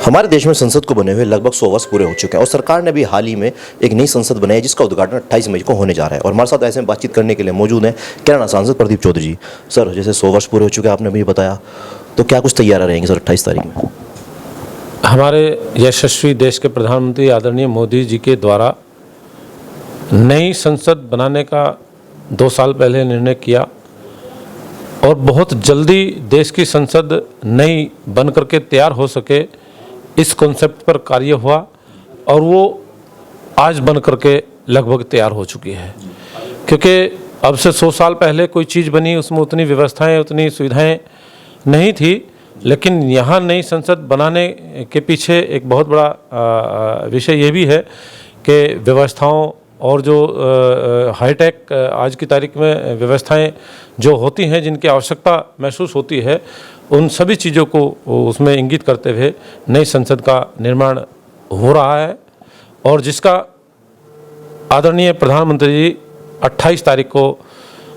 हमारे देश में संसद को बने हुए लगभग 100 वर्ष पूरे हो चुके हैं और सरकार ने भी हाल ही में एक नई संसद बनाई है जिसका उद्घाटन 28 मई को होने जा रहा है। और हमारे साथ ऐसे में बातचीत करने के लिए मौजूद हैं कैराना सांसद प्रदीप चौधरी जी। सर, जैसे 100 वर्ष पूरे हो चुके हैं, आपने भी बताया, तो क्या कुछ तैयारियां रहेंगी सर 28 तारीख में? हमारे यशस्वी देश के प्रधानमंत्री आदरणीय मोदी जी के द्वारा नई संसद बनाने का 2 साल पहले निर्णय किया और बहुत जल्दी देश की संसद नई बन करके तैयार हो सके, इस कॉन्सेप्ट पर कार्य हुआ और वो आज बन करके लगभग तैयार हो चुकी है। क्योंकि अब से 100 साल पहले कोई चीज़ बनी, उसमें उतनी व्यवस्थाएं, उतनी सुविधाएं नहीं थी, लेकिन यहाँ नई संसद बनाने के पीछे एक बहुत बड़ा विषय ये भी है कि व्यवस्थाओं और जो हाईटेक आज की तारीख में व्यवस्थाएं जो होती हैं, जिनकी आवश्यकता महसूस होती है, उन सभी चीज़ों को उसमें इंगित करते हुए नई संसद का निर्माण हो रहा है और जिसका आदरणीय प्रधानमंत्री जी 28 तारीख को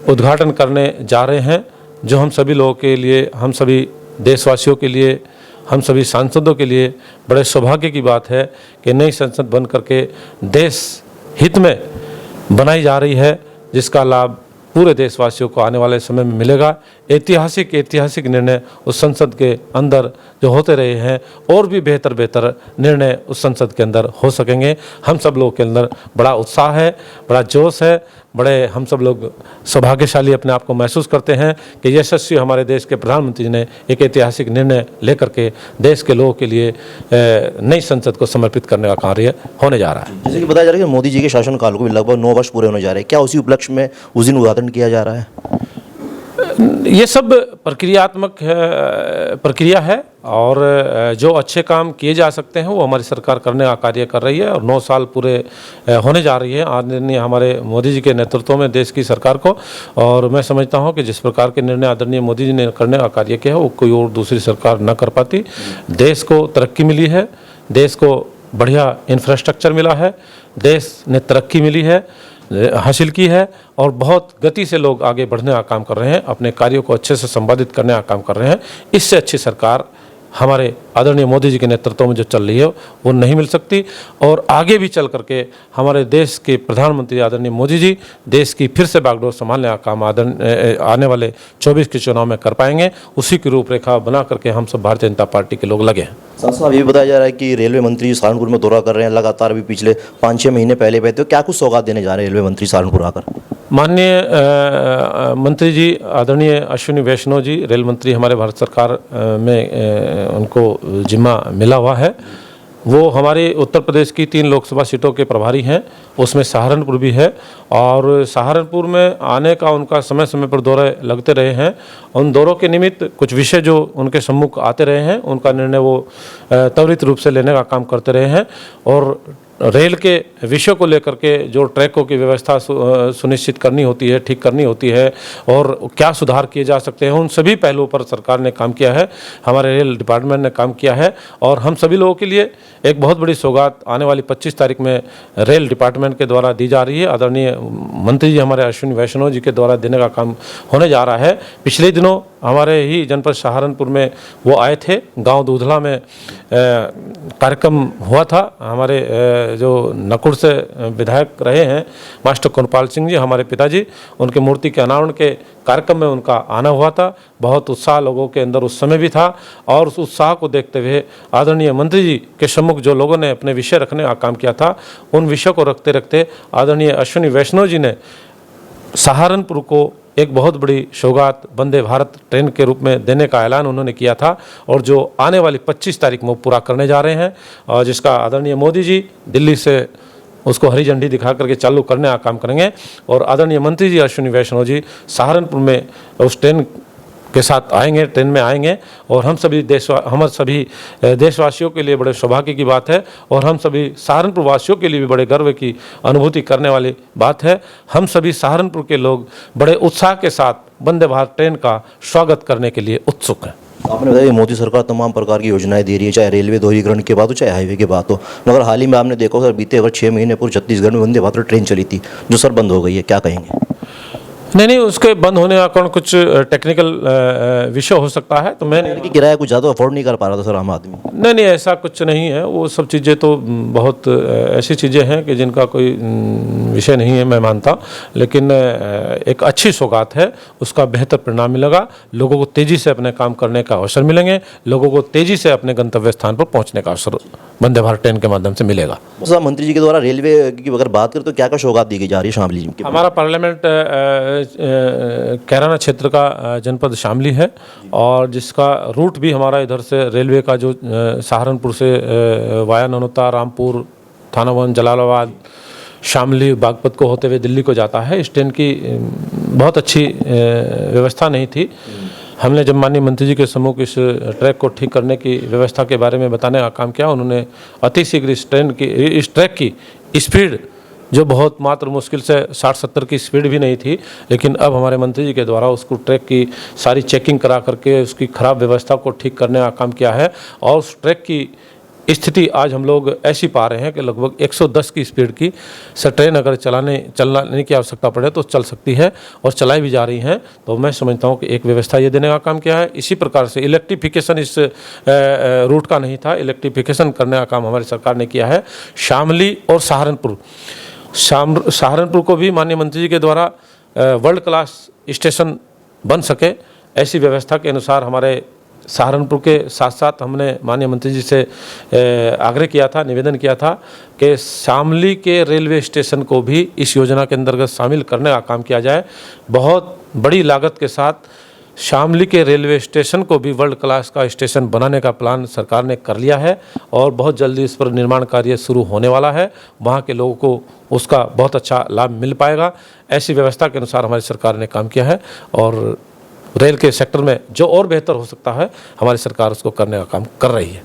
उद्घाटन करने जा रहे हैं, जो हम सभी लोगों के लिए, हम सभी देशवासियों के लिए, हम सभी सांसदों के लिए बड़े सौभाग्य की बात है कि नई संसद बन करके देश हित में बनाई जा रही है, जिसका लाभ पूरे देशवासियों को आने वाले समय में मिलेगा। ऐतिहासिक निर्णय उस संसद के अंदर जो होते रहे हैं, और भी बेहतर निर्णय उस संसद के अंदर हो सकेंगे। हम सब लोगों के अंदर बड़ा उत्साह है, बड़ा जोश है, बड़े हम सब लोग सौभाग्यशाली अपने आप को महसूस करते हैं कि यशस्वी हमारे देश के प्रधानमंत्री जी ने एक ऐतिहासिक निर्णय लेकर के देश के लोगों के लिए नई संसद को समर्पित करने का कार्य होने जा रहा है। जैसे कि बताया जा रहा है कि मोदी जी के शासनकाल को भी लगभग 9 वर्ष पूरे होने जा रहे हैं, क्या उसी उपलक्ष्य में उस दिन उद्घाटन किया जा रहा है? ये सब प्रक्रियात्मक प्रक्रिया है और जो अच्छे काम किए जा सकते हैं वो हमारी सरकार करने का कार्य कर रही है और 9 साल पूरे होने जा रही है आदरणीय हमारे मोदी जी के नेतृत्व में देश की सरकार को। और मैं समझता हूँ कि जिस प्रकार के निर्णय आदरणीय मोदी जी ने करने का कार्य किया है वो कोई और दूसरी सरकार न कर पाती। देश को तरक्की मिली है, देश को बढ़िया इंफ्रास्ट्रक्चर मिला है, देश ने तरक्की मिली है, हासिल की है और बहुत गति से लोग आगे बढ़ने का काम कर रहे हैं, अपने कार्यों को अच्छे से संपादित करने का काम कर रहे हैं। इससे अच्छी सरकार हमारे आदरणीय मोदी जी के नेतृत्व में जो चल रही है वो नहीं मिल सकती और आगे भी चल करके हमारे देश के प्रधानमंत्री आदरणीय मोदी जी देश की फिर से बागडोर संभालने का काम आने वाले 24 के चुनाव में कर पाएंगे। उसी की रूपरेखा बना करके हम सब भारतीय जनता पार्टी के लोग लगे हैं। साहब, ये भी बताया जा रहा है कि रेलवे मंत्री सहारनपुर में दौरा कर रहे हैं लगातार, भी पिछले 5-6 महीने पहले पे, तो क्या कुछ सौगात देने जा रहे हैं रेलवे मंत्री सहारनपुर आकर? माननीय मंत्री जी आदरणीय अश्विनी वैष्णव जी, रेल मंत्री हमारे भारत सरकार में उनको जिम्मा मिला हुआ है। वो हमारे उत्तर प्रदेश की 3 लोकसभा सीटों के प्रभारी हैं, उसमें सहारनपुर भी है और सहारनपुर में आने का उनका समय समय पर दौरे लगते रहे हैं। उन दौरों के निमित्त कुछ विषय जो उनके सम्मुख आते रहे हैं, उनका निर्णय वो त्वरित रूप से लेने का काम करते रहे हैं और रेल के विषय को लेकर के जो ट्रैकों की व्यवस्था सुनिश्चित करनी होती है, ठीक करनी होती है और क्या सुधार किए जा सकते हैं, उन सभी पहलुओं पर सरकार ने काम किया है, हमारे रेल डिपार्टमेंट ने काम किया है और हम सभी लोगों के लिए एक बहुत बड़ी सौगात आने वाली 25 तारीख में रेल डिपार्टमेंट के द्वारा दी जा रही है। आदरणीय मंत्री जी हमारे अश्विनी वैष्णव जी के द्वारा देने का काम होने जा रहा है। पिछले दिनों हमारे ही जनपद सहारनपुर में वो आए थे, गांव दूधला में कार्यक्रम हुआ था। हमारे जो नकुड़ से विधायक रहे हैं मास्टर कुनपाल सिंह जी, हमारे पिताजी, उनके मूर्ति के अनावरण के कार्यक्रम में उनका आना हुआ था। बहुत उत्साह लोगों के अंदर उस समय भी था और उस उत्साह को देखते हुए आदरणीय मंत्री जी के सम्मुख जो लोगों ने अपने विषय रखने का काम किया था, उन विषयों को रखते रखते आदरणीय अश्विनी वैष्णव जी ने सहारनपुर को एक बहुत बड़ी सौगात वंदे भारत ट्रेन के रूप में देने का ऐलान उन्होंने किया था और जो आने वाली 25 तारीख में पूरा करने जा रहे हैं और जिसका आदरणीय मोदी जी दिल्ली से उसको हरी झंडी दिखा करके चालू करने का काम करेंगे और आदरणीय मंत्री जी अश्विनी वैष्णव जी सहारनपुर में उस ट्रेन के साथ आएंगे, ट्रेन में आएंगे और हम सभी देशवासियों के लिए बड़े सौभाग्य की बात है और हम सभी सहारनपुर वासियों के लिए भी बड़े गर्व की अनुभूति करने वाली बात है। हम सभी सहारनपुर के लोग बड़े उत्साह के साथ वंदे भारत ट्रेन का स्वागत करने के लिए उत्सुक हैं। आपने बताया मोदी सरकार तमाम प्रकार की योजनाएं दे रही है, चाहे रेलवे दोहरीकरण की बात हो चाहे हाईवे की बात हो, मगर हाल ही में आपने देखा सर बीते अगर 6 महीने पूर्व छत्तीसगढ़ में वंदे भारत ट्रेन चली थी जो सर बंद हो गई है, क्या कहेंगे? नहीं, उसके बंद होने का कौन कुछ टेक्निकल विषय हो सकता है, तो मैं कि किराया कुछ ज़्यादा अफोर्ड नहीं कर पा रहा था सर आम आदमी। नहीं, ऐसा कुछ नहीं है। वो सब चीज़ें तो बहुत ऐसी चीज़ें हैं कि जिनका कोई विषय नहीं है, मैं मानता। लेकिन एक अच्छी सौगात है, उसका बेहतर परिणाम मिलेगा। लोगों को तेज़ी से अपने काम करने का अवसर मिलेंगे, लोगों को तेज़ी से अपने गंतव्य स्थान पर पहुंचने का अवसर वंदे भारत ट्रेन के माध्यम से मिलेगा। सर मंत्री जी के द्वारा रेलवे की अगर बात करें तो क्या क्या सौगात दी गई जा रही है शामली की? हमारा पार्लियामेंट कैराना क्षेत्र का जनपद शामली है, और जिसका रूट भी हमारा इधर से रेलवे का जो सहारनपुर से वाया ननौता, रामपुर, थानावन, जलालाबाद, शामली, बागपत को होते हुए दिल्ली को जाता है। इस ट्रेन की बहुत अच्छी व्यवस्था नहीं थी। हमने जब माननीय मंत्री जी के सम्मुख इस ट्रैक को ठीक करने की व्यवस्था के बारे में बताने का काम किया, उन्होंने अतिशीघ्र इस ट्रैक की स्पीड, जो बहुत मात्र मुश्किल से 60-70 की स्पीड भी नहीं थी, लेकिन अब हमारे मंत्री जी के द्वारा उसको ट्रैक की सारी चेकिंग करा करके उसकी ख़राब व्यवस्था को ठीक करने का काम किया है। और उस ट्रैक की स्थिति आज हम लोग ऐसी पा रहे हैं कि लगभग 110 की स्पीड की से ट्रेन अगर चलाने की आवश्यकता पड़े तो चल सकती है, और चलाई भी जा रही हैं। तो मैं समझता हूँ कि एक व्यवस्था ये देने का काम किया है। इसी प्रकार से इलेक्ट्रिफिकेशन इस रूट का नहीं था, इलेक्ट्रिफिकेशन करने का काम हमारी सरकार ने किया है। शामली और सहारनपुर को भी माननीय मंत्री जी के द्वारा वर्ल्ड क्लास स्टेशन बन सके, ऐसी व्यवस्था के अनुसार हमारे सहारनपुर के साथ साथ हमने माननीय मंत्री जी से आग्रह किया था, निवेदन किया था कि शामली के रेलवे स्टेशन को भी इस योजना के अंतर्गत शामिल करने का काम किया जाए। बहुत बड़ी लागत के साथ शामली के रेलवे स्टेशन को भी वर्ल्ड क्लास का स्टेशन बनाने का प्लान सरकार ने कर लिया है, और बहुत जल्दी इस पर निर्माण कार्य शुरू होने वाला है। वहाँ के लोगों को उसका बहुत अच्छा लाभ मिल पाएगा। ऐसी व्यवस्था के अनुसार हमारी सरकार ने काम किया है, और रेल के सेक्टर में जो और बेहतर हो सकता है, हमारी सरकार उसको करने का काम कर रही है।